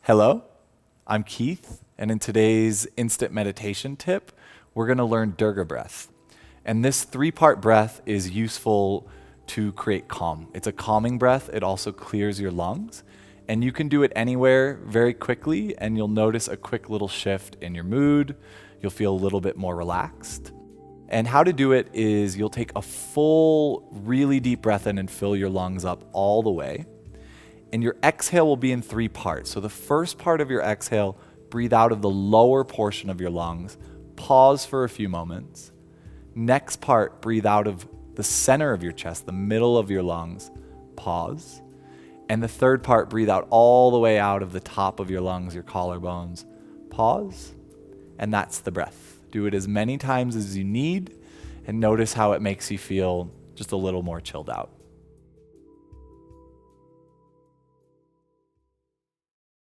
Hello, I'm Keith, and in today's instant meditation tip, we're going to learn Durga breath. And this 3-part breath is useful to create calm. It's a calming breath. It also clears your lungs. And you can do it anywhere very quickly, and you'll notice a quick little shift in your mood. You'll feel a little bit more relaxed. And how to do it is you'll take a full, really deep breath in and fill your lungs up all the way. And your exhale will be in 3 parts. So the first part of your exhale, breathe out of the lower portion of your lungs. Pause for a few moments. Next part, breathe out of the center of your chest, the middle of your lungs. Pause. And the third part, breathe out all the way out of the top of your lungs, your collarbones. Pause. And that's the breath. Do it as many times as you need and notice how it makes you feel just a little more chilled out.